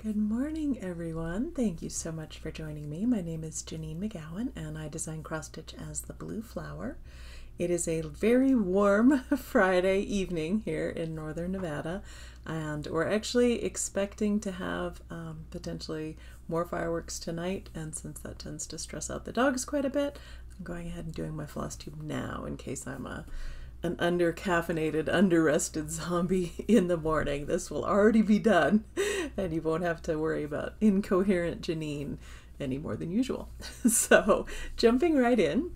Good morning, everyone. Thank you so much for joining me. My name is Janine McGowan, and I design cross stitch as the blue flower. It is a very warm Friday evening here in northern Nevada, and we're actually expecting to have potentially more fireworks tonight, and since that tends to stress out the dogs quite a bit, I'm going ahead and doing my Flosstube now in case I'm an under-caffeinated, under-rested zombie in the morning. This will already be done, and you won't have to worry about incoherent Janine any more than usual. So, jumping right in,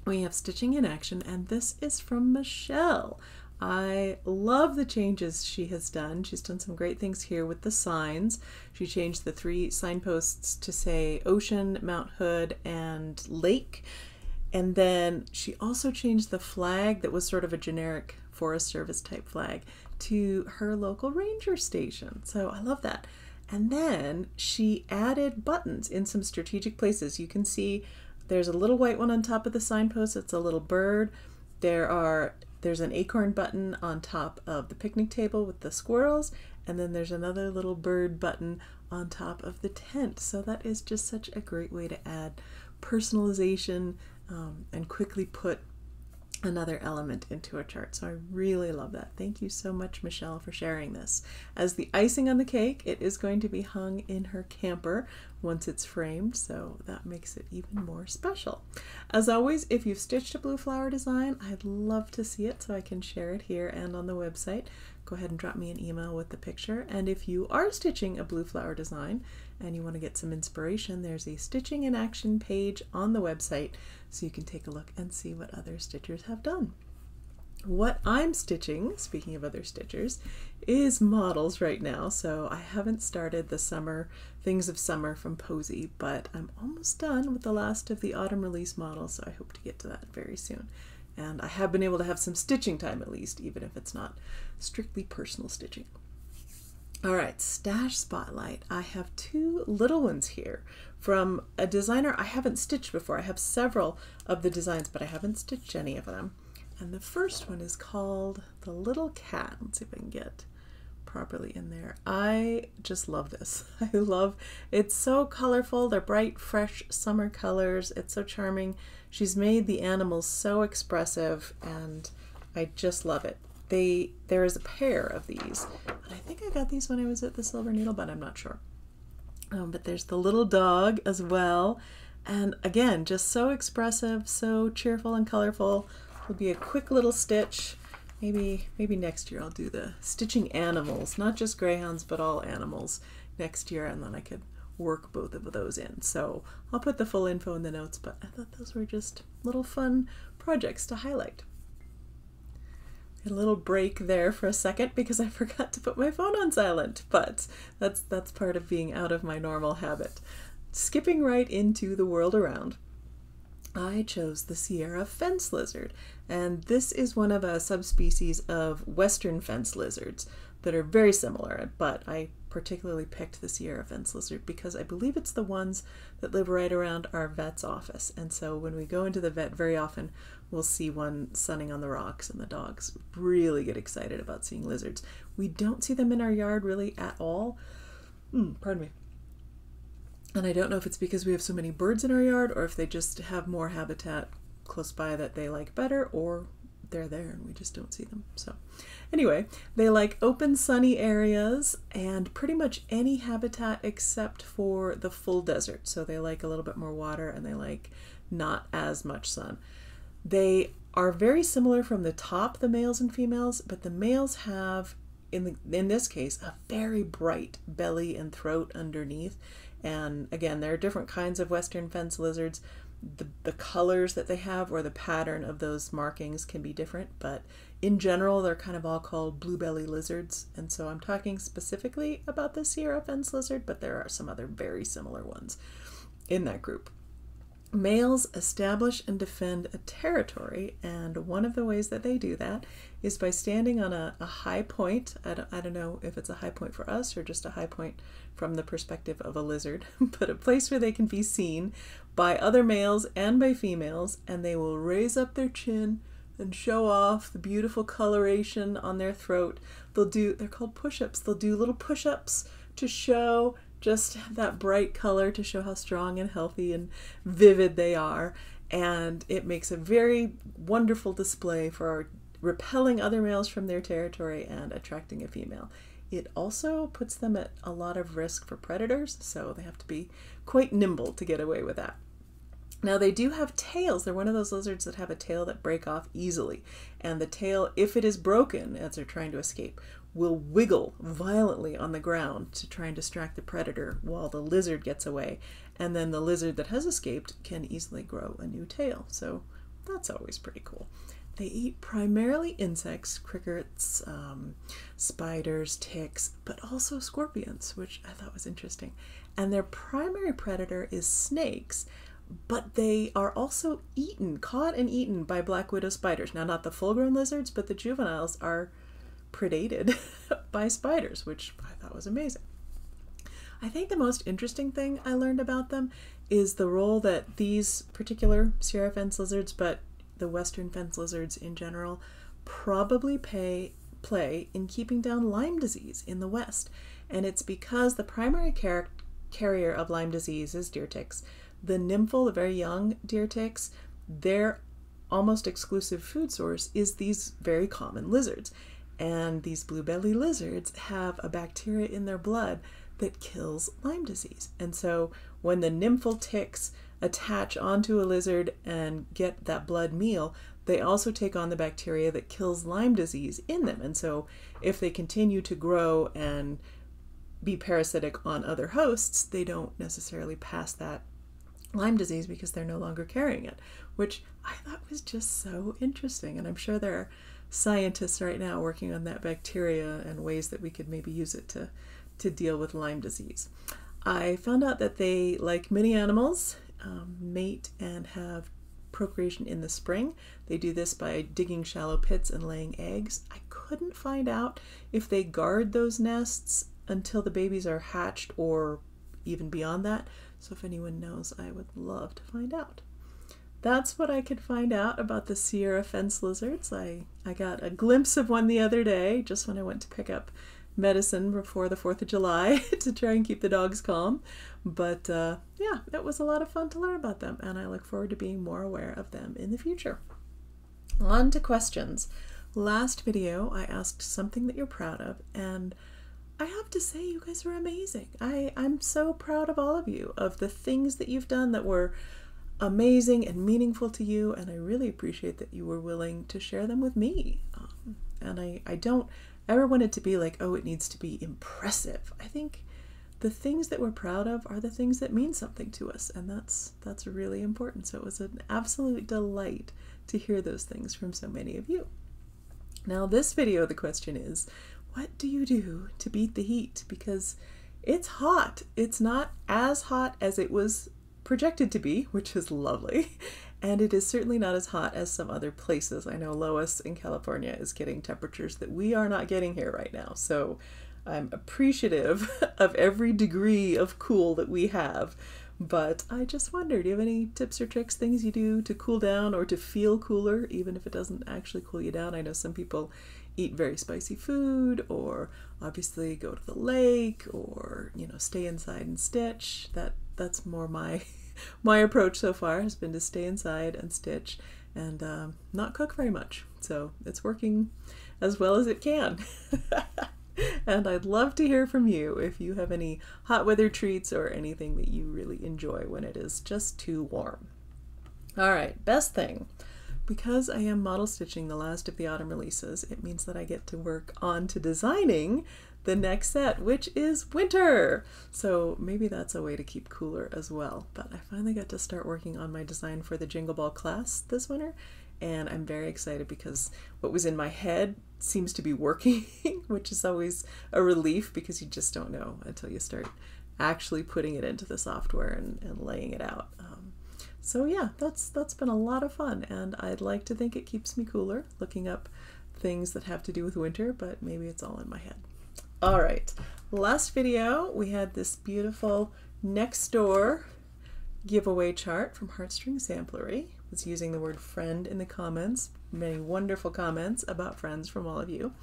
we have Stitching in Action, and this is from Michelle. I love the changes she has done. She's done some great things here with the signs. She changed the 3 signposts to say Ocean, Mount Hood, and Lake. And then she also changed the flag that was sort of a generic Forest Service type flag to her local ranger station. So I love that. And then she added buttons in some strategic places. You can see there's a little white one on top of the signpost. It's a little bird. There's an acorn button on top of the picnic table with the squirrels. And then there's another little bird button on top of the tent. So that is just such a great way to add personalization and quickly put another element into a chart. So I really love that. Thank you so much, Michelle, for sharing this. As the icing on the cake, it is going to be hung in her camper once it's framed, so that makes it even more special. As always, if you've stitched a blue flower design, I'd love to see it so I can share it here and on the website. Go ahead and drop me an email with the picture. And if you are stitching a blue flower design and you want to get some inspiration, there's a Stitching in Action page on the website so you can take a look and see what other stitchers have done. What I'm stitching, speaking of other stitchers, is models right now. So I haven't started the summer Things of Summer from Posie, but I'm almost done with the last of the autumn release models, so I hope to get to that very soon. And I have been able to have some stitching time at least, even if it's not strictly personal stitching. All right, Stash Spotlight. I have 2 little ones here from a designer I haven't stitched before. I have several of the designs, but I haven't stitched any of them. And the first one is called The Little Cat. Let's see if I can get properly in there. I just love this. It's so colorful. They're bright, fresh summer colors. It's so charming. She's made the animals so expressive, and I just love it. There is a pair of these, and I think I got these when I was at the Silver Needle, but I'm not sure. But there's the little dog as well, and again, just so expressive, so cheerful and colorful. It'll be a quick little stitch. Maybe next year I'll do the stitching animals, not just greyhounds, but all animals next year, and then I could work both of those in. So I'll put the full info in the notes, but I thought those were just little fun projects to highlight. A little break there for a second because I forgot to put my phone on silent, but that's part of being out of my normal habit. Skipping right into the world around, I chose the Sierra fence lizard, and this is one of a subspecies of western fence lizards that are very similar, but I particularly picked the Sierra fence lizard because I believe it's the ones that live right around our vet's office, and so when we go into the vet, very often we'll see one sunning on the rocks, and the dogs really get excited about seeing lizards. We don't see them in our yard really at all. Pardon me. And I don't know if it's because we have so many birds in our yard or if they just have more habitat close by that they like better, or they're there and we just don't see them. So anyway, they like open sunny areas and pretty much any habitat except for the full desert. So they like a little bit more water and they like not as much sun. They are very similar from the top, the males and females, but the males have, in this case, a very bright belly and throat underneath. And again, there are different kinds of western fence lizards. The colors that they have or the pattern of those markings can be different, but in general, they're kind of all called blue belly lizards. And so I'm talking specifically about the Sierra fence lizard, but there are some other very similar ones in that group. Males establish and defend a territory, and one of the ways that they do that is by standing on a high point. I don't know if it's a high point for us or just a high point from the perspective of a lizard, but a place where they can be seen by other males and by females, and they will raise up their chin and show off the beautiful coloration on their throat. They're called push-ups. They'll do little push-ups to show just that bright color, to show how strong and healthy and vivid they are. And it makes a very wonderful display for repelling other males from their territory and attracting a female. It also puts them at a lot of risk for predators, so they have to be quite nimble to get away with that. Now they do have tails. They're one of those lizards that have a tail that break off easily. And the tail, if it is broken as they're trying to escape, will wiggle violently on the ground to try and distract the predator while the lizard gets away. And then the lizard that has escaped can easily grow a new tail. So that's always pretty cool. They eat primarily insects, crickets, spiders, ticks, but also scorpions, which I thought was interesting. And their primary predator is snakes, but they are also caught and eaten by black widow spiders. Now, not the full-grown lizards, but the juveniles are predated by spiders, which I thought was amazing. I think the most interesting thing I learned about them is the role that these particular Sierra fence lizards, but the western fence lizards in general, probably play in keeping down Lyme disease in the West. And it's because the primary carrier of Lyme disease is deer ticks. The nymphal, the very young deer ticks, their almost exclusive food source is these very common lizards. And these blue belly lizards have a bacteria in their blood that kills Lyme disease. And so when the nymphal ticks attach onto a lizard and get that blood meal, they also take on the bacteria that kills Lyme disease in them. And so if they continue to grow and be parasitic on other hosts, they don't necessarily pass that Lyme disease because they're no longer carrying it, which I thought was just so interesting. And I'm sure there are scientists right now working on that bacteria and ways that we could maybe use it to deal with Lyme disease. I found out that they, like many animals, mate and have procreation in the spring. They do this by digging shallow pits and laying eggs. I couldn't find out if they guard those nests until the babies are hatched or even beyond that. So if anyone knows, I would love to find out. That's what I could find out about the Sierra fence lizards. I got a glimpse of one the other day, just when I went to pick up medicine before the 4th of July to try and keep the dogs calm. But yeah, it was a lot of fun to learn about them, and I look forward to being more aware of them in the future. On to questions. Last video, I asked something that you're proud of, and I have to say you guys are amazing. I'm so proud of all of you, of the things that you've done that were amazing and meaningful to you, and I really appreciate that you were willing to share them with me. And I don't ever want it to be like, oh, it needs to be impressive. I think the things that we're proud of are the things that mean something to us, and that's really important. So it was an absolute delight to hear those things from so many of you. Now this video, the question is, what do you do to beat the heat? Because it's hot. It's not as hot as it was projected to be, which is lovely, and it is certainly not as hot as some other places. I know Lois in California is getting temperatures that we are not getting here right now, so I'm appreciative of every degree of cool that we have. But I just wonder, do you have any tips or tricks, things you do to cool down or to feel cooler, even if it doesn't actually cool you down? I know some people eat very spicy food, or obviously go to the lake, or, you know, stay inside and stitch. That's more my approach so far, has been to stay inside and stitch and not cook very much. So it's working as well as it can. And I'd love to hear from you if you have any hot weather treats or anything that you really enjoy when it is just too warm. All right, best thing. Because I am model stitching the last of the autumn releases, it means that I get to work on to designing the next set, which is winter. So maybe that's a way to keep cooler as well. But I finally got to start working on my design for the Jingle Ball class this winter, and I'm very excited because what was in my head seems to be working, which is always a relief because you just don't know until you start actually putting it into the software and laying it out. So yeah, that's been a lot of fun, and I'd like to think it keeps me cooler, looking up things that have to do with winter, but maybe it's all in my head. All right, last video we had this beautiful next door giveaway chart from Heartstring Samplery. I was using the word friend in the comments, many wonderful comments about friends from all of you.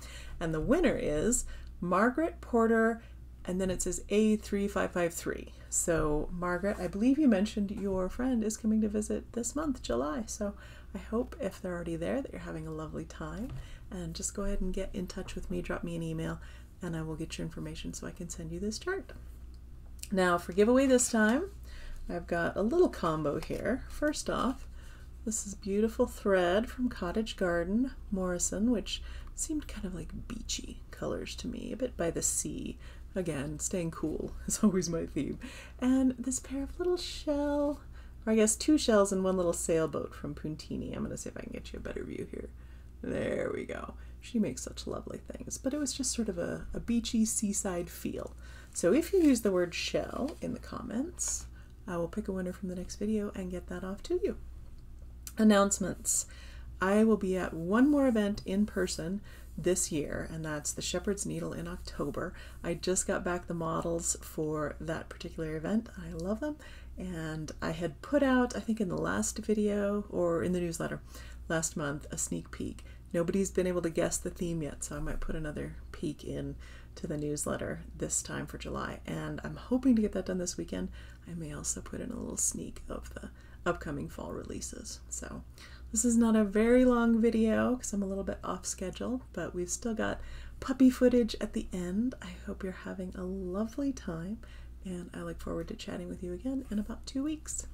And the winner is Margaret Porter and then it says A3553. So Margaret, I believe you mentioned your friend is coming to visit this month, July. So I hope if they're already there that you're having a lovely time, and just go ahead and get in touch with me, drop me an email, and I will get your information so I can send you this chart. Now for giveaway this time, I've got a little combo here. First off, this is beautiful thread from Cottage Garden, Morrison, which seemed kind of like beachy colors to me, a bit by the sea. Again, staying cool is always my theme. And this pair of little shell, or I guess 2 shells and 1 little sailboat from Puntini. I'm going to see if I can get you a better view here. There we go. She makes such lovely things, but it was just sort of a beachy seaside feel. So if you use the word shell in the comments, I will pick a winner from the next video and get that off to you. Announcements. I will be at one more event in person this year, and that's the Shepherd's Needle in October. I just got back the models for that particular event. I love them, and I had put out, I think in the last video or in the newsletter last month, a sneak peek. Nobody's been able to guess the theme yet, so I might put another peek in to the newsletter this time for July, and I'm hoping to get that done this weekend. I may also put in a little sneak of the upcoming fall releases. So this is not a very long video because I'm a little bit off schedule, but we've still got puppy footage at the end. I hope you're having a lovely time, and I look forward to chatting with you again in about 2 weeks.